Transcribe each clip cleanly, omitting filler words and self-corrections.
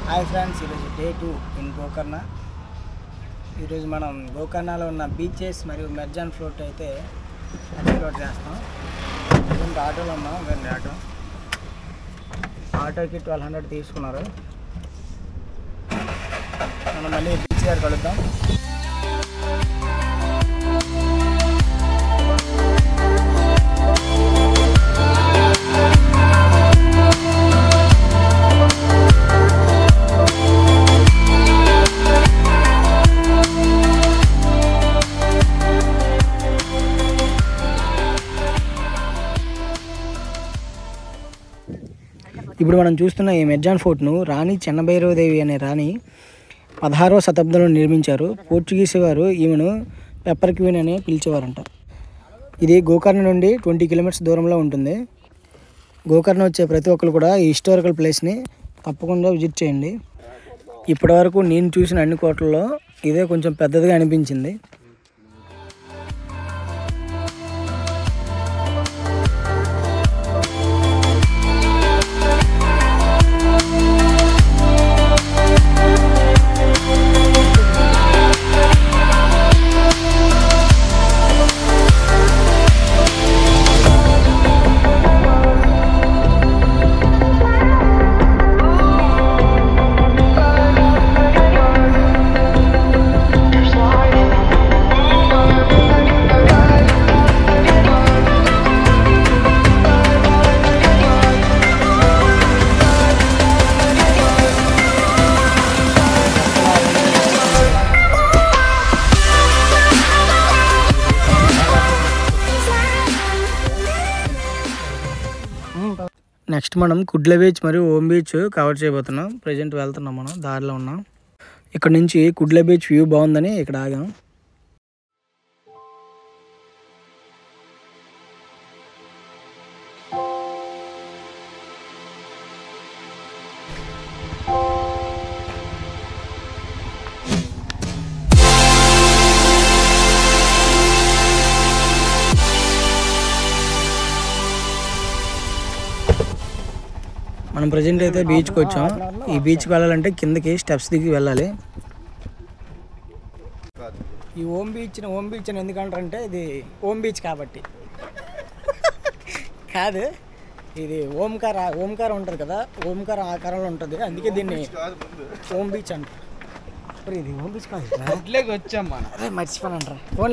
Hi friends, ఈరోజు day 2 in Gokarna. ఈరోజు మనం గోకర్ణలో ఉన్న బీచెస్ మరియు మెర్జాన్ ఫ్లోట్ అయితే ఎక్స్ప్లోర్ చేస్తాం. ఇంకా ఆటోలో ఉన్నాం. ఇవ్వండి ఆటోకి 1200 తీసుకున్నారు. మనం మళ్ళీ బీచ్ దగ్గర కలుద్దాం. ఇప్పుడు మనం చూస్తున్న ఈ మెర్జాన్ ఫోర్ట్ను రాణి చెన్నభైరవదేవి అనే రాణి 16వ శతాబ్దంలో నిర్మించారు. పోర్చుగీస్ వారు ఈమెను పెప్పర్ క్వీన్ అని పిలిచేవారంట. ఇది గోకర్ణ నుండి 20 కిలోమీటర్స్ దూరంలో ఉంటుంది. గోకర్ణ వచ్చే ప్రతి ఒక్కరు కూడా ఈ హిస్టారికల్ ప్లేస్ని తప్పకుండా విజిట్ చేయండి. ఇప్పటివరకు నేను చూసిన అన్ని కోటల్లో ఇదే కొంచెం పెద్దదిగా అనిపించింది. నెక్స్ట్ మనం కుడ్ల బీచ్ మరియు ఓం బీచ్ కవర్ చేయబోతున్నాం. ప్రజెంట్ వెళ్తున్నాం, మనం దారిలో ఉన్నాం. ఇక్కడ నుంచి కుడ్ల బీచ్ వ్యూ బాగుందని ఇక్కడ ఆగాం. మనం ప్రజెంట్ అయితే బీచ్కి వచ్చాం. ఈ బీచ్కి వెళ్ళాలంటే కిందకి స్టెప్స్ దిగి వెళ్ళాలి. ఈ ఓం బీచ్ అని ఎందుకంటారంటే ఇది ఓం బీచ్ కాబట్టి కాదు, ఇది ఓంకారం ఉంటుంది కదా, ఓంకారం ఆకారంలో ఉంటుంది, అందుకే దీన్ని ఓం బీచ్ అంటారు. ఇది ఓం బీచ్ కాదు, వచ్చాం మర్చిపోనంటారా.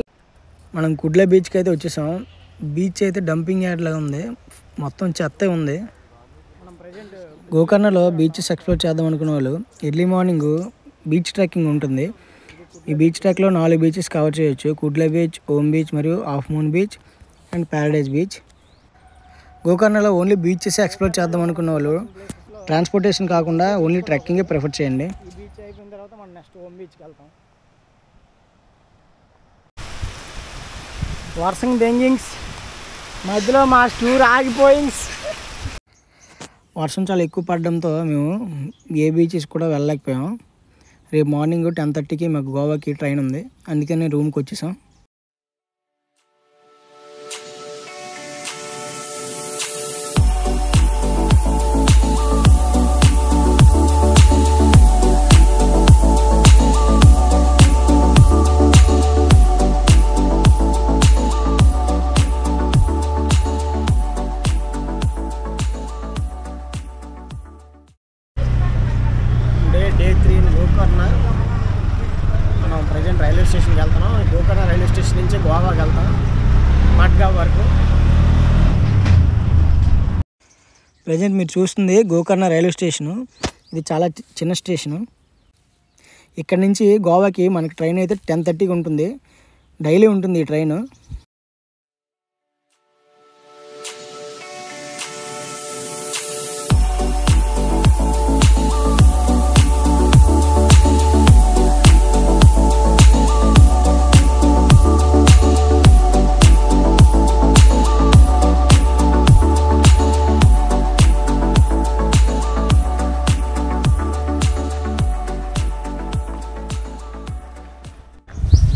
మనం కుడ్ల బీచ్కి అయితే వచ్చేసాం. బీచ్ అయితే డంపింగ్ యార్డ్ లాగా ఉంది, మొత్తం చెత్త ఉంది. గోకర్ణలో బీచెస్ ఎక్స్ప్లోర్ చేద్దాం అనుకునే వాళ్ళు ఎర్లీ మార్నింగ్ బీచ్ ట్రెక్కింగ్ ఉంటుంది. ఈ బీచ్ ట్రెక్లో 4 బీచెస్ కవర్ చేయొచ్చు. కుడ్ల బీచ్, ఓం బీచ్ మరియు half moon beach and paradise beach. గోకర్ణలో ఓన్లీ బీచెస్ ఎక్స్ప్లోర్ చేద్దాం అనుకున్న వాళ్ళు ట్రాన్స్పోర్టేషన్ కాకుండా ఓన్లీ ట్రెక్కింగే ప్రిఫర్ చేయండి. ఈ బీచ్ అయిపోయిన తర్వాత మనం నెక్స్ట్ ఓం బీచ్కి వెళ్తాం. వర్షం దెంగింగ్స్ మధ్యలో మా టూర్ ఆగిపోయింగ్స్. వర్షం చాలా ఎక్కువ పడడంతో మేము ఏ బీచెస్ కూడా వెళ్ళలేకపోయాం. రేపు మార్నింగ్ 10:30కి మాకు గోవాకి ట్రైన్ ఉంది, అందుకని రూమ్కి వచ్చేసాం. డే 3 గోకర్ణ. మనం ప్రజెంట్ రైల్వే స్టేషన్కి వెళ్తున్నాం. గోకర్ణ రైల్వే స్టేషన్ నుంచి గోవాకి వెళ్తాం, మడ్గావ్ వరకు. ప్రజెంట్ మీరు చూస్తుంది గోకర్ణ రైల్వే స్టేషను. ఇది చాలా చిన్న స్టేషను. ఇక్కడ నుంచి గోవాకి మనకి ట్రైన్ అయితే 10:30కి ఉంటుంది. డైలీ ఉంటుంది ఈ ట్రైన్.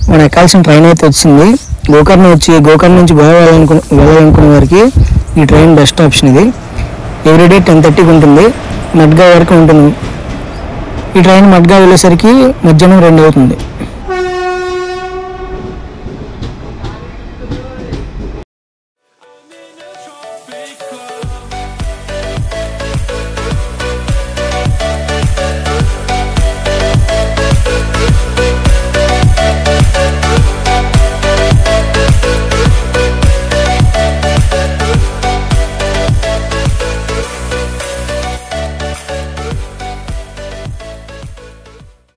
మనం ఎక్కాల్సిన ట్రైన్ అయితే వచ్చింది. గోకర్ణ నుంచి గోవా వెళ్ళాలనుకునే వారికి ఈ ట్రైన్ బెస్ట్ ఆప్షన్. ఇది ఎవ్రీడే 10:30కి ఉంటుంది, మడ్గావ్ వరకు ఉంటుంది. ఈ ట్రైన్ మడ్గా వెళ్ళేసరికి మధ్యాహ్నం 2 అవుతుంది.